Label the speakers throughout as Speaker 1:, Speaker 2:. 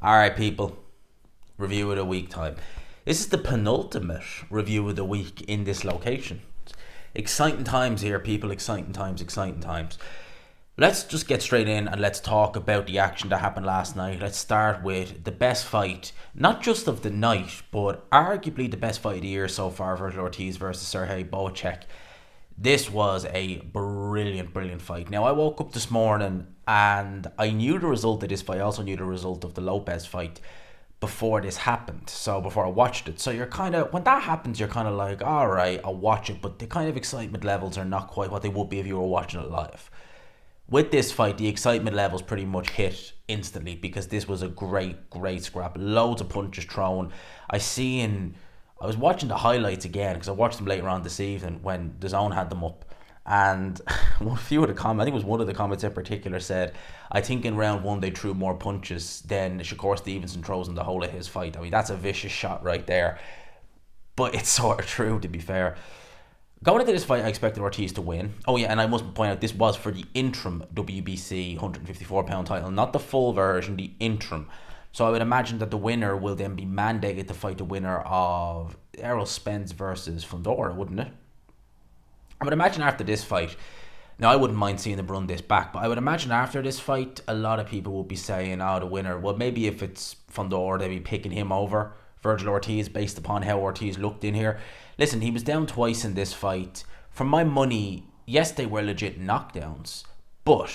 Speaker 1: Alright, people. Review of the week time. This is the penultimate review of the week in this location. Exciting times here, people. Exciting times, exciting times. Let's just get straight in and let's talk about the action that happened last night. Let's start with the best fight, not just of the night, but arguably the best fight of the year so far, Vergil Ortiz versus Sergey Bozek. This was a brilliant fight. Now, I woke up this morning and I knew the result of this fight. I also knew the result of the Lopez fight before this happened. So before I watched it. So you're kind of, when that happens, you're kind of like, all right, I'll watch it. But the kind of excitement levels are not quite what they would be if you were watching it live. With this fight, the excitement levels pretty much hit instantly because this was a great scrap. Loads of punches thrown. I was watching the highlights again because I watched them later on this evening when the zone had them up. And a few of the comments, I think it was one of the comments in particular said, I think in round one they threw more punches than Shakur Stevenson throws in the whole of his fight. I mean, that's a vicious shot right there. But it's sort of true, to be fair. Going into this fight, I expected Ortiz to win. Oh yeah, and I must point out, this was for the interim WBC 154-pound title, not the full version, the interim. So I would imagine that the winner will then be mandated to fight the winner of Errol Spence versus Fundora, wouldn't it? I would imagine after this fight, now I wouldn't mind seeing them run this back, but I would imagine after this fight, a lot of people will be saying, oh, the winner, well, maybe if it's Fundora, they'll be picking him over Vergil Ortiz based upon how Ortiz looked in here. Listen, he was down twice in this fight. For my money, yes, they were legit knockdowns, but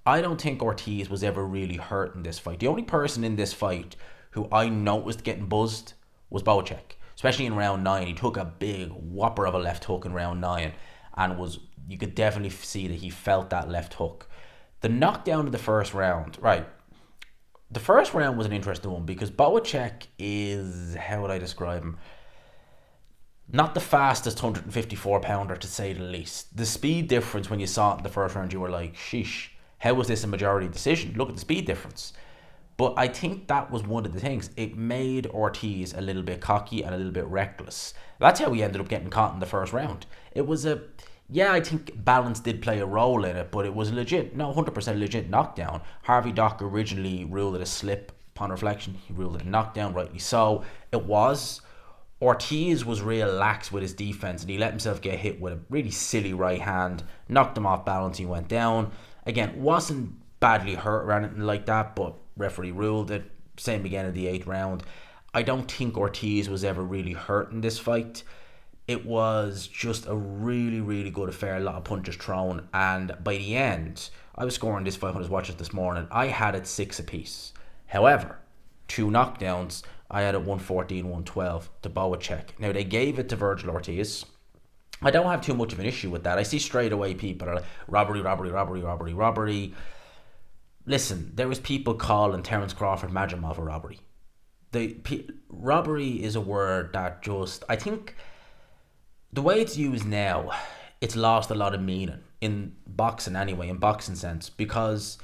Speaker 1: I don't think Ortiz was ever really hurt in this fight. The only person in this fight who I noticed getting buzzed was Bouts, especially in round 9. He took a big whopper of a left hook in round 9 and you could definitely see that he felt that left hook. The knockdown in the first round, right. The first round was an interesting one because Bouts is, how would I describe him? Not the fastest 154-pounder, to say the least. The speed difference when you saw it in the first round, you were like, sheesh, how was this a majority decision? Look at the speed difference. But I think that was one of the things. It made Ortiz a little bit cocky and a little bit reckless. That's how he ended up getting caught in the first round. It was I think balance did play a role in it, but it was 100% legit knockdown. Harvey Dock originally ruled it a slip. Upon reflection, he ruled it a knockdown, rightly so. It was. Ortiz was real lax with his defense and he let himself get hit with a really silly right hand, knocked him off balance, he went down. Again, wasn't badly hurt or anything like that, but referee ruled it. Same again in the 8th round. I don't think Ortiz was ever really hurt in this fight. It was just a really good affair, a lot of punches thrown, and by the end, I was scoring this fight when I was watching it this morning. I had it 6 apiece. However, 2 knockdowns, I had it 114-112 to Bouts. Now, they gave it to Vergil Ortiz. I don't have too much of an issue with that. I see straight away people are like, robbery. Listen, there was people calling Terence Crawford Majimov a robbery. Robbery is a word that just, I think, the way it's used now, it's lost a lot of meaning in boxing anyway, in boxing sense, because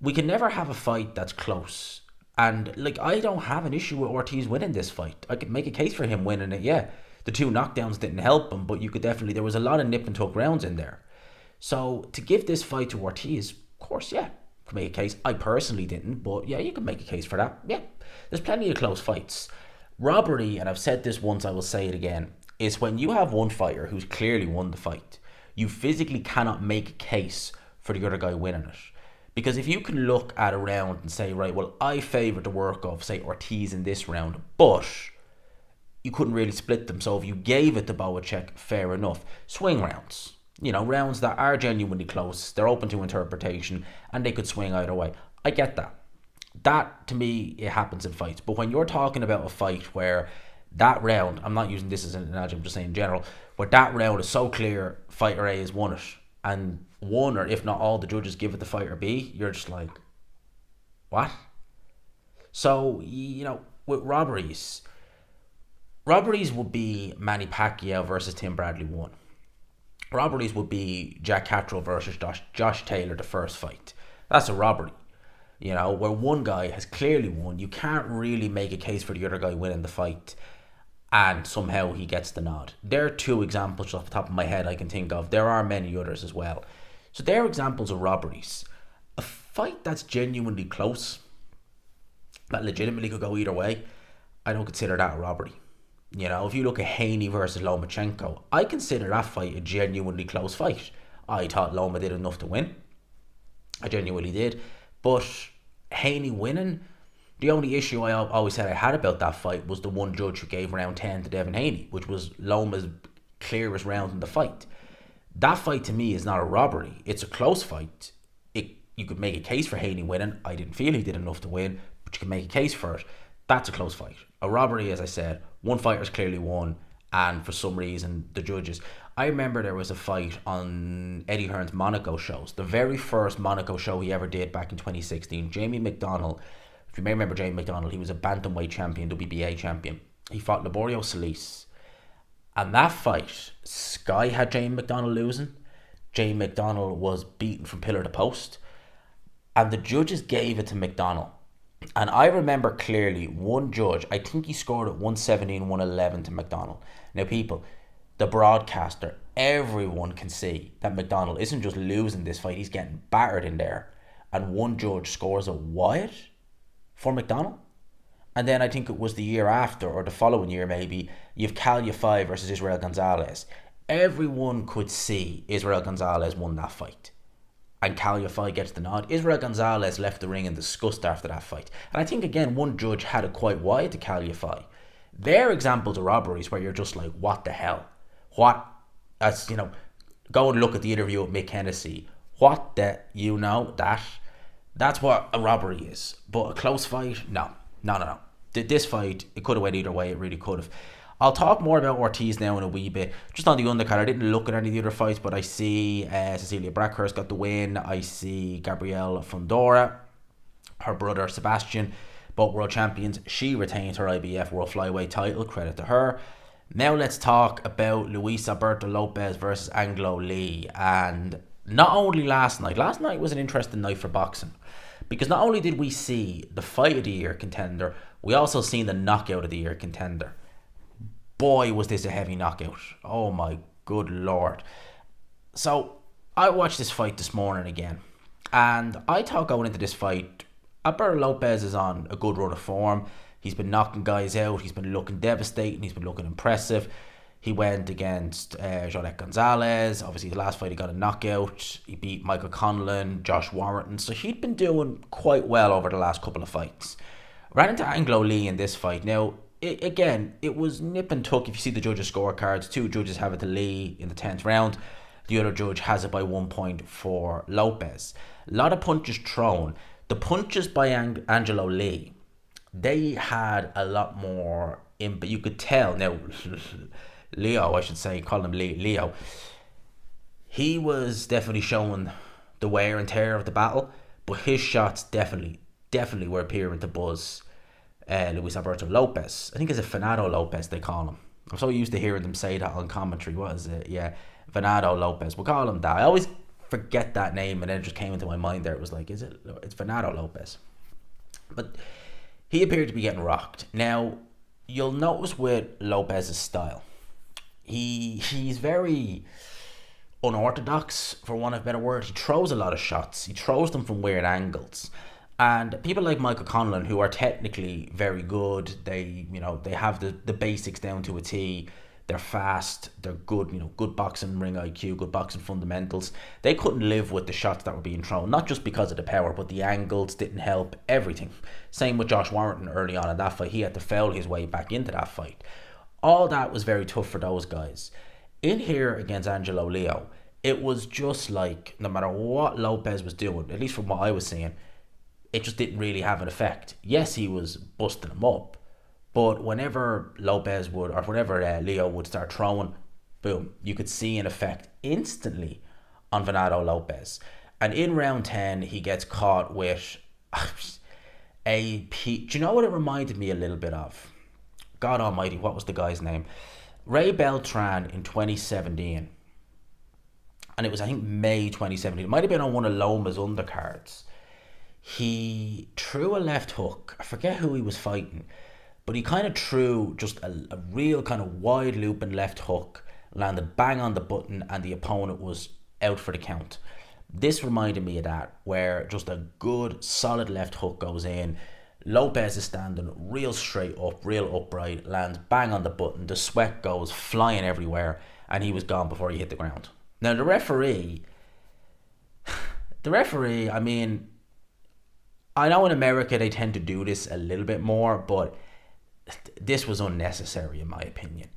Speaker 1: we can never have a fight that's close. And I don't have an issue with Ortiz winning this fight. I could make a case for him winning it, yeah. The 2 knockdowns didn't help him, but you could definitely, there was a lot of nip and tuck rounds in there. So to give this fight to Ortiz, of course, yeah, could make a case. I personally didn't, but yeah, you could make a case for that. Yeah, there's plenty of close fights. Robbery, and I've said this once, I will say it again, is when you have one fighter who's clearly won the fight, you physically cannot make a case for the other guy winning it. Because if you can look at a round and say, right, well, I favour the work of, say, Ortiz in this round, but you couldn't really split them. So if you gave it to Bouts, fair enough. Swing rounds. Rounds that are genuinely close, they're open to interpretation, and they could swing either way. I get that. That, to me, it happens in fights. But when you're talking about a fight where that round, I'm not using this as an analogy, I'm just saying in general, where that round is so clear, fighter A has won it, and one or if not all the judges give it to fighter B, you're just like, what? So, with robberies would be Manny Pacquiao versus Tim Bradley 1. Robberies would be Jack Catterall versus Josh Taylor, the first fight. That's a robbery. Where one guy has clearly won, you can't really make a case for the other guy winning the fight and somehow he gets the nod. There are 2 examples off the top of my head I can think of. There are many others as well. So they're examples of robberies. A fight that's genuinely close, that legitimately could go either way, I don't consider that a robbery. You know, if you look at Haney versus Lomachenko, I consider that fight a genuinely close fight. I thought Loma did enough to win. I genuinely did. But Haney winning, the only issue I always said I had about that fight was the one judge who gave round 10 to Devin Haney, which was Loma's clearest round in the fight. That fight to me is not a robbery. It's a close fight. You could make a case for Haney winning. I didn't feel he did enough to win, but you can make a case for it. That's a close fight. A robbery, as I said, one fighter's clearly won, and for some reason, the judges. I remember there was a fight on Eddie Hearn's Monaco shows, the very first Monaco show he ever did back in 2016. Jamie McDonnell, if you may remember Jamie McDonnell, he was a bantamweight champion, WBA champion. He fought Laborio Solis. And that fight, Sky had Jamie McDonnell losing. Jamie McDonnell was beaten from pillar to post. And the judges gave it to McDonnell. And I remember clearly one judge, I think he scored at 117, 111 to McDonnell. Now people, the broadcaster, everyone can see that McDonnell isn't just losing this fight, he's getting battered in there. And one judge scores a Wyatt for McDonnell. And then I think it was the year after, or the following year maybe, you've Calify versus Israel Gonzalez. Everyone could see Israel Gonzalez won that fight. And Calify gets the nod. Israel Gonzalez left the ring in disgust after that fight. And I think, again, one judge had it quite wide to Calify. They're examples of robberies where you're just like, what the hell? What? As, you know, go and look at the interview with Mick Hennessy. What the, you know, that? That's what a robbery is. But a close fight? No. This fight, it could have went either way. It really could have. I'll talk more about Ortiz now in a wee bit. Just on the undercard, I didn't look at any of the other fights, but I see Cecilia Brackhurst got the win. I see Gabrielle Fundora, her brother Sebastian, both world champions. She retained her IBF World Flyweight title. Credit to her. Now let's talk about Luis Alberto Lopez versus Angelo Lee. And not only last night was an interesting night for boxing. Because not only did we see the fight of the year contender, we also seen the knockout of the year contender. Boy, was this a heavy knockout. Oh my good lord. So, I watched this fight this morning again. And I thought going into this fight, Alberto Lopez is on a good run of form. He's been knocking guys out. He's been looking devastating. He's been looking impressive. He went against Jolette Gonzalez. Obviously, the last fight he got a knockout. He beat Michael Conlon, Josh Warrington. So he'd been doing quite well over the last couple of fights. Ran into Angelo Lee in this fight. Now, it was nip and tuck. If you see the judges' scorecards, two judges have it to Lee in the 10th round. The other judge has it by 1 point for Lopez. A lot of punches thrown. The punches by Angelo Lee, they had a lot more but you could tell. Now, Leo, I should say, call him Leo. He was definitely showing the wear and tear of the battle, but his shots definitely were appearing to buzz Luis Alberto Lopez. I think it's a Venado Lopez they call him. I'm so used to hearing them say that on commentary. What is it? Yeah, Venado Lopez. We'll call him that. I always forget that name, and then it just came into my mind there. It was like, it's Venado Lopez. But he appeared to be getting rocked. Now, you'll notice with Lopez's style, he's very unorthodox, for want of a better word. He throws a lot of shots. He throws them from weird angles. And people like Michael Conlon, who are technically very good, they have the basics down to a T. They're fast, they're good, good boxing ring IQ, good boxing fundamentals. They couldn't live with the shots that were being thrown, not just because of the power, but the angles didn't help, everything. Same with Josh Warrington early on in that fight. He had to foul his way back into that fight. All that was very tough for those guys. In here against Angelo Leo, it was just like, no matter what Lopez was doing, at least from what I was seeing, it just didn't really have an effect. Yes, he was busting him up, but whenever Leo would start throwing, boom, you could see an effect instantly on Venado Lopez. And in round 10, he gets caught with do you know what it reminded me a little bit of? God almighty, what was the guy's name? Ray Beltran in 2017. And it was, I think, May 2017. It might have been on one of Loma's undercards. He threw a left hook. I forget who he was fighting, but he kind of threw just a real kind of wide looping left hook, landed bang on the button, and the opponent was out for the count. This reminded me of that, where just a good solid left hook goes in. Lopez is standing real straight up, real upright, lands bang on the button. The sweat goes flying everywhere, and he was gone before he hit the ground. Now the referee, I mean, I know in America they tend to do this a little bit more, but this was unnecessary in my opinion.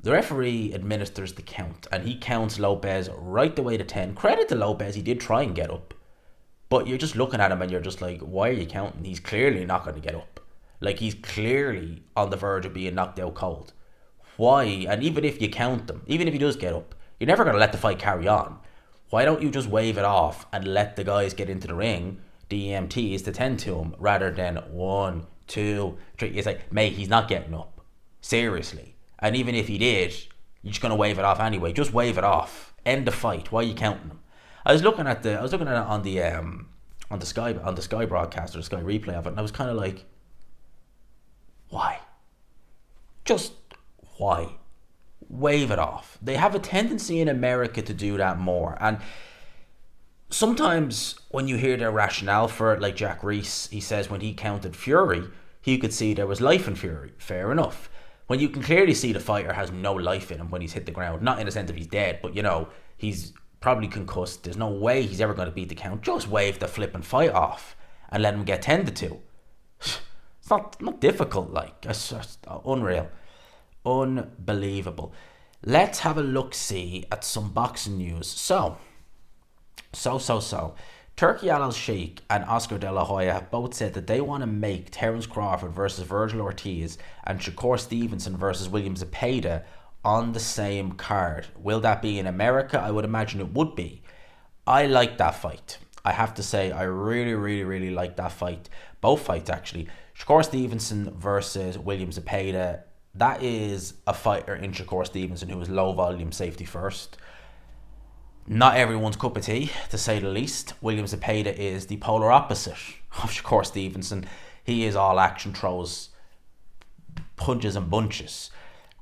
Speaker 1: The referee administers the count, and he counts Lopez right the way to 10. Credit to Lopez, he did try and get up. But you're just looking at him and you're just like, why are you counting? He's clearly not going to get up. Like, he's clearly on the verge of being knocked out cold. Why? And even if you count him, even if he does get up, you're never going to let the fight carry on. Why don't you just wave it off and let the guys get into the ring, the EMTs, to tend to him, rather than 1, 2, 3. It's like, mate, he's not getting up. Seriously. And even if he did, you're just going to wave it off anyway. Just wave it off. End the fight. Why are you counting him? I was looking at it on the Sky broadcast or the Sky replay of it, and I was kind of like, why? Just why? Wave it off. They have a tendency in America to do that more, and sometimes when you hear their rationale for it, like Jack Reese, he says when he counted Fury, he could see there was life in Fury. Fair enough. When you can clearly see the fighter has no life in him when he's hit the ground, not in the sense of he's dead, but he's probably concussed. There's no way he's ever going to beat the count. Just wave the flipping fight off and let him get tended to. It's not difficult. Like, it's just unreal, unbelievable. Let's have a look-see at some boxing news. So. Turki Al-Sheikh and Oscar De La Hoya have both said that they want to make Terence Crawford versus Vergil Ortiz and Shakur Stevenson versus William Zepeda on the same card. Will that be in America? I would imagine it would be. I like that fight. I have to say, I really, really, really like that fight. Both fights, actually. Shakur Stevenson versus William Zepeda. That is a fighter in Shakur Stevenson who is low volume, safety first. Not everyone's cup of tea, to say the least. William Zepeda is the polar opposite of Shakur Stevenson. He is all action, throws punches and bunches.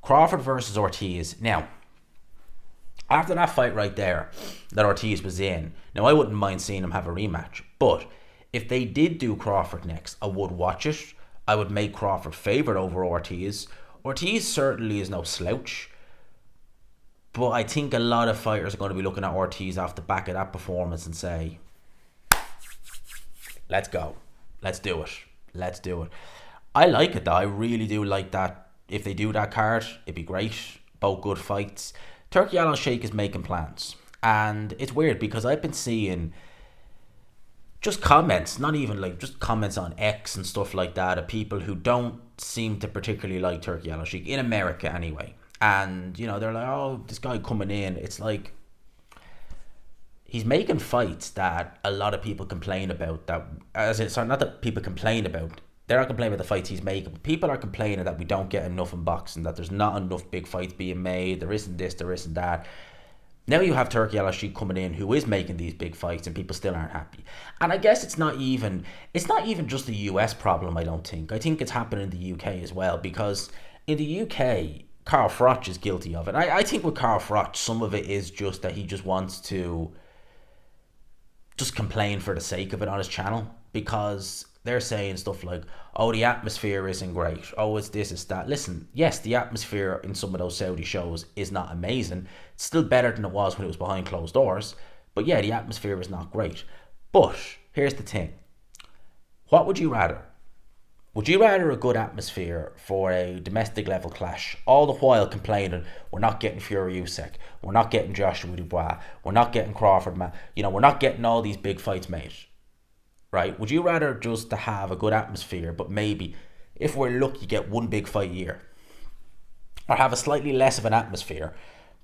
Speaker 1: Crawford versus Ortiz. Now, after that fight right there that Ortiz was in, now I wouldn't mind seeing him have a rematch, but if they did do Crawford next, I would watch it. I would make Crawford favourite over Ortiz. Ortiz certainly is no slouch, but I think a lot of fighters are going to be looking at Ortiz off the back of that performance and say, let's go. Let's do it. I like it though. I really do like that. If they do that card, it'd be great. Both good fights. Turki Al-Sheikh is making plans. And it's weird because I've been seeing just comments, not even like just comments on X and stuff like that, of people who don't seem to particularly like Turki Al-Sheikh, in America anyway. And, they're like, oh, this guy coming in. It's like, he's making fights that a lot of people complain about. Not that people complain about. They're not complaining about the fights he's making. But people are complaining that we don't get enough in boxing, that there's not enough big fights being made. There isn't this, there isn't that. Now you have Turki Al-Sheikh coming in who is making these big fights and people still aren't happy. And I guess it's not even just a US problem, I don't think. I think it's happening in the UK as well, because in the UK, Carl Froch is guilty of it. I think with Carl Froch, some of it is just that he just wants to just complain for the sake of it on his channel, because they're saying stuff like, oh, the atmosphere isn't great. Oh, it's this, it's that. Listen, yes, the atmosphere in some of those Saudi shows is not amazing. It's still better than it was when it was behind closed doors. But yeah, the atmosphere is not great. But here's the thing. What would you rather? Would you rather a good atmosphere for a domestic level clash, all the while complaining, we're not getting Fury Usyk, we're not getting Joshua Dubois, we're not getting Crawford, we're not getting all these big fights made, right? Would you rather just to have a good atmosphere, but maybe, if we're lucky, get one big fight a year? Or have a slightly less of an atmosphere,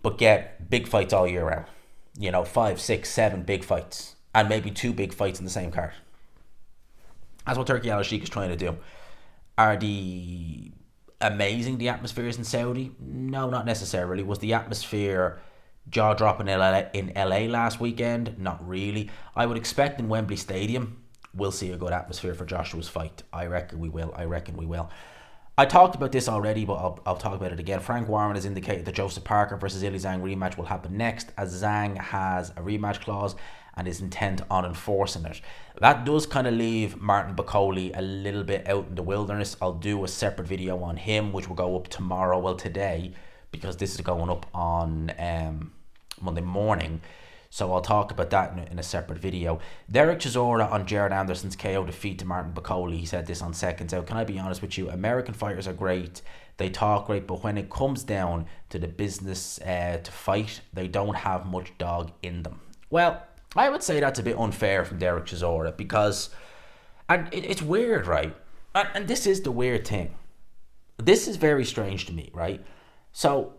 Speaker 1: but get big fights all year round? 5, 6, 7 big fights, and maybe 2 big fights in the same card. That's what Turki Al-Sheikh is trying to do. Are the atmosphere is in Saudi? No, not necessarily. Was the atmosphere jaw-dropping in LA last weekend? Not really. I would expect in Wembley Stadium we'll see a good atmosphere for Joshua's fight. I reckon we will. I talked about this already, but I'll talk about it again. Frank Warren has indicated that Joseph Parker versus Ilya Zhang rematch will happen next, as Zhang has a rematch clause and is intent on enforcing it. That does kind of leave Martin Bakole a little bit out in the wilderness. I'll do a separate video on him, which will go up tomorrow, well today, because this is going up on Monday morning. So I'll talk about that in a separate video. Derek Chisora on Jared Anderson's KO defeat to Martin Bakole. He said this on Seconds Out. Can I be honest with you? American fighters are great. They talk great, but when it comes down to the business to fight, they don't have much dog in them. Well, I would say that's a bit unfair from Derek Chisora because, and it's weird, right? And this is the weird thing. This is very strange to me, right? So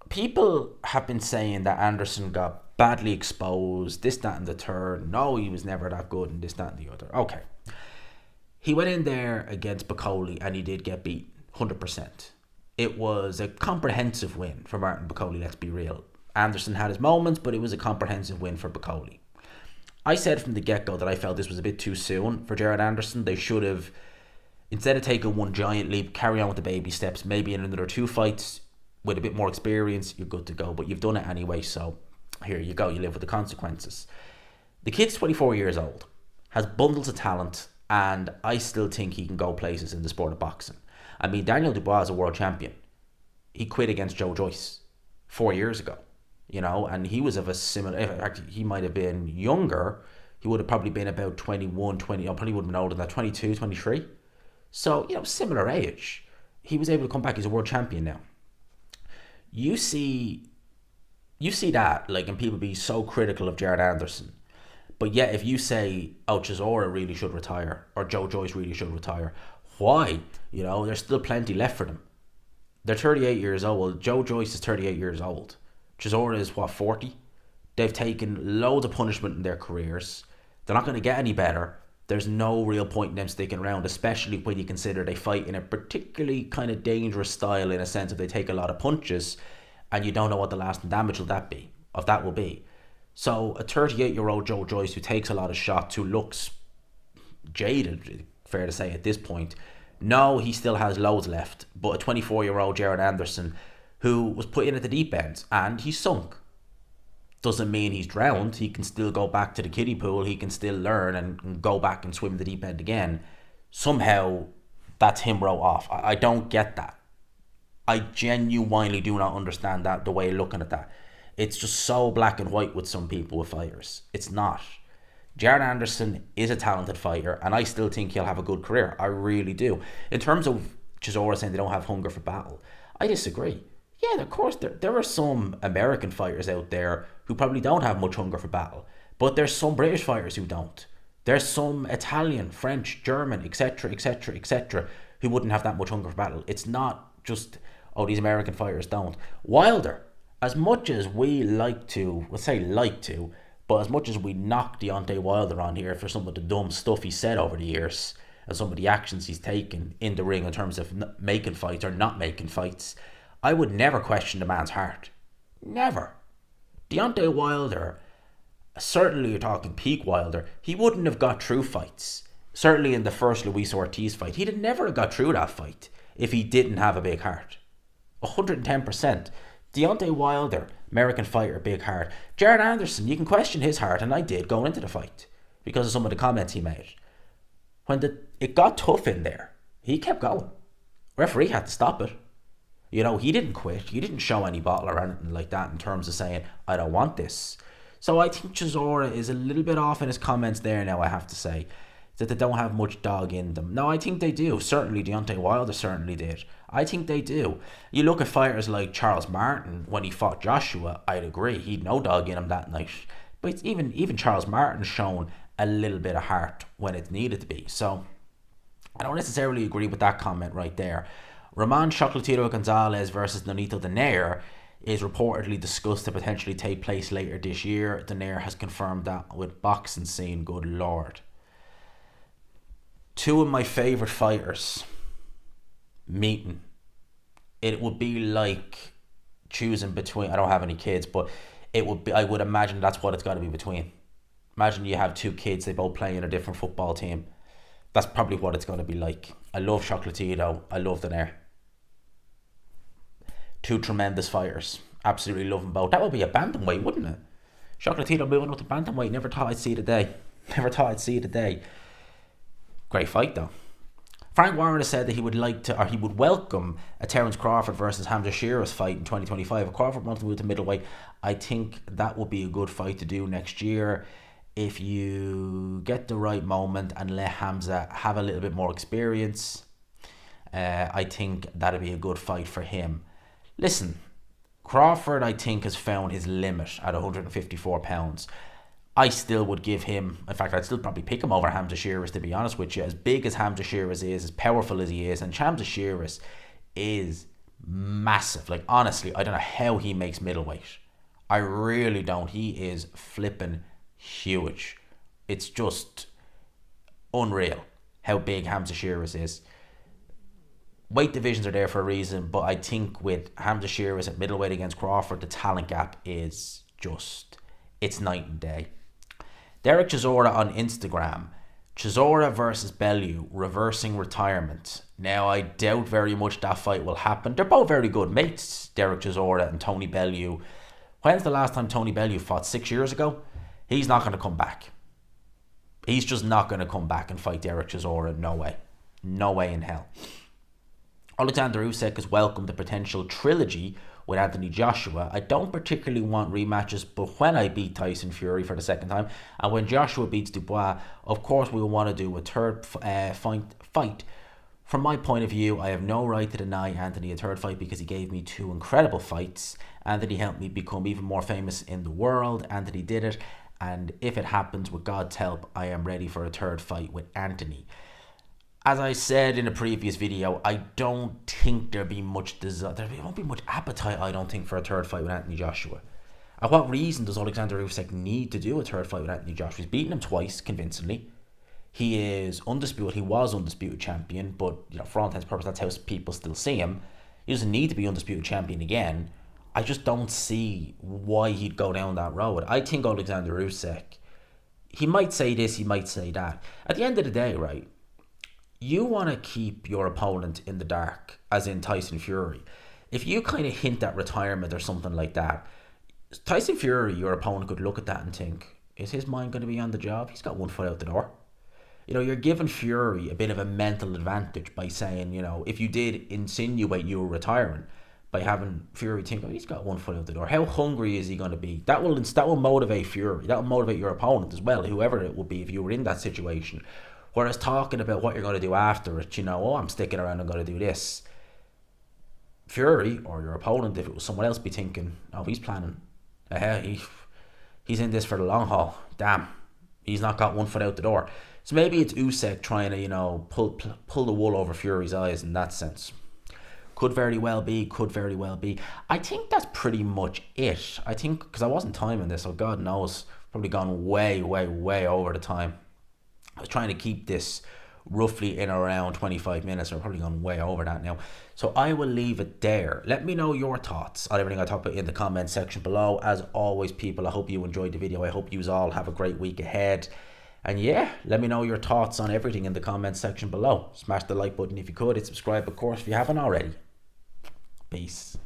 Speaker 1: people have been saying that Anderson got badly exposed, this, that, and the third. No, he was never that good, and this, that, and the other. Okay. He went in there against Bakole, and he did get beat 100%. It was a comprehensive win for Martin Bakole, let's be real. Anderson had his moments, but it was a comprehensive win for Bakole. I said from the get-go that I felt this was a bit too soon for Jared Anderson. They should have, instead of taking one giant leap, carry on with the baby steps. Maybe in another 2 fights with a bit more experience, you're good to go. But you've done it anyway, so here you go. You live with the consequences. The kid's 24 years old, has bundles of talent, and I still think he can go places in the sport of boxing. I mean, Daniel Dubois is a world champion. He quit against Joe Joyce 4 years ago, you know, and he was of a similar, in fact, he might have been younger. He would have probably been about 21, 20, probably would have been older than that, 22, 23. So, you know, similar age. He was able to come back. He's a world champion now. You see that, like, and people be so critical of Jared Anderson. But yet, if you say, oh, Chisora really should retire, or Joe Joyce really should retire, why? You know, there's still plenty left for them. They're 38 years old. Joe Joyce is 38 years old. Chisora is, 40? They've taken loads of punishment in their careers. They're not going to get any better. There's no real point in them sticking around, especially when you consider they fight in a particularly kind of dangerous style, in a sense of they take a lot of punches, and you don't know what the lasting damage will be. So a 38-year-old Joe Joyce who takes a lot of shots, who looks jaded, fair to say at this point. No, he still has loads left. But a 24-year-old Jared Anderson who was put in at the deep end and he sunk. Doesn't mean he's drowned. He can still go back to the kiddie pool. He can still learn and go back and swim the deep end again. Somehow that's him wrote off. I don't get that. I genuinely do not understand that, the way of looking at that. It's just so black and white with some people with fighters. It's not. Jared Anderson is a talented fighter, and I still think he'll have a good career. I really do. In terms of Chisora saying they don't have hunger for battle, I disagree. Yeah, of course, there are some American fighters out there who probably don't have much hunger for battle, but there's some British fighters who don't. There's some Italian, French, German, etc., etc., etc., who wouldn't have that much hunger for battle. It's not just, oh, these American fighters don't. Wilder, as much as we but as much as we knock Deontay Wilder on here for some of the dumb stuff he said over the years and some of the actions he's taken in the ring in terms of making fights or not making fights, I would never question the man's heart. Never. Deontay Wilder, certainly you're talking peak Wilder, he wouldn't have got through fights. Certainly in the first Luis Ortiz fight, he'd have never got through that fight if he didn't have a big heart. 110%. Deontay Wilder, American fighter, big heart. Jared Anderson, you can question his heart, and I did going into the fight because of some of the comments he made. When it got tough in there, he kept going. Referee had to stop it. You know, he didn't quit. He didn't show any bottle or anything like that in terms of saying, I don't want this. So I think Chisora is a little bit off in his comments there now, I have to say, that they don't have much dog in them. No, I think they do. Certainly Deontay Wilder certainly did. I think they do. You look at fighters like Charles Martin, when he fought Joshua, I'd agree. He'd no dog in him that night. But even Charles Martin's shown a little bit of heart when it's needed to be. So I don't necessarily agree with that comment right there. Roman Chocolatito Gonzalez versus Nonito Donaire is reportedly discussed to potentially take place later this year. Donaire has confirmed that with Boxing Scene. Good lord. Two of my favourite fighters meeting. It would be like choosing between, I don't have any kids, but it would be, I would imagine that's what it's got to be between. Imagine you have two kids, they both play in a different football team. That's probably what it's going to be like. I love Chocolatito. I love Donaire. Two tremendous fighters. Absolutely love them both. That would be a bantamweight, wouldn't it? Chocolatito moving up to bantamweight. Never thought I'd see the day. Never thought I'd see the day. Great fight though. Frank Warren has said that he would like to, or he would welcome a Terence Crawford versus Hamza Shearer's fight in 2025. If Crawford wants to move to middleweight, I think that would be a good fight to do next year. If you get the right moment and let Hamza have a little bit more experience, I think that'd be a good fight for him. Listen, Crawford, I think, has found his limit at 154 pounds. I still would give him, in fact, I'd still probably pick him over Hamza Shearers, to be honest with you. As big as Hamza Shearers is, as powerful as he is, and Hamza Shearers is massive. Like, honestly, I don't know how he makes middleweight. I really don't. He is flipping huge. It's just unreal how big Hamza Shearers is. Weight divisions are there for a reason, but I think with Hamza Shearers at middleweight against Crawford, the talent gap is just, it's night and day. Derek Chisora on Instagram. Chisora versus Bellew, reversing retirement. Now, I doubt very much that fight will happen. They're both very good mates, Derek Chisora and Tony Bellew. When's the last time Tony Bellew fought? 6 years ago? He's not going to come back. He's just not going to come back and fight Derek Chisora. No way. No way in hell. Alexander Usyk has welcomed the potential trilogy with Anthony Joshua. I don't particularly want rematches, but when I beat Tyson Fury for the second time, and when Joshua beats Dubois, of course we will want to do a third fight. From my point of view, I have no right to deny Anthony a third fight because he gave me two incredible fights. Anthony helped me become even more famous in the world. Anthony did it, and if it happens, with God's help, I am ready for a third fight with Anthony. As I said in a previous video, I don't think there won't be much appetite, I don't think, for a third fight with Anthony Joshua. At what reason does Alexander Usyk need to do a third fight with Anthony Joshua? He's beaten him twice convincingly. He is undisputed. He was undisputed champion, but for all intents and purposes, that's how people still see him. He doesn't need to be undisputed champion again. I just don't see why he'd go down that road. I think Alexander Usyk, he might say this, he might say that. At the end of the day, right, you want to keep your opponent in the dark, as in Tyson Fury. If you kind of hint at retirement or something like that, Tyson Fury, your opponent, could look at that and think, is his mind going to be on the job? He's got one foot out the door. You're giving Fury a bit of a mental advantage by saying, if you did insinuate you were retiring, by having Fury think, he's got one foot out the door. How hungry is he going to be? That will motivate Fury. That will motivate your opponent as well, whoever it would be if you were in that situation. Whereas talking about what you're going to do after it, I'm sticking around, I'm going to do this. Fury, or your opponent, if it was someone else, be thinking, he's planning. He's in this for the long haul. Damn, he's not got one foot out the door. So maybe it's Usyk trying to, pull the wool over Fury's eyes in that sense. Could very well be. I think that's pretty much it. I think, because I wasn't timing this, so God knows, probably gone way, way, way over the time. I was trying to keep this roughly in around 25 minutes. We're probably gone way over that now. So I will leave it there. Let me know your thoughts on everything I talked about in the comment section below. As always, people, I hope you enjoyed the video. I hope you all have a great week ahead. And yeah, let me know your thoughts on everything in the comment section below. Smash the like button if you could. Hit subscribe, of course, if you haven't already. Peace.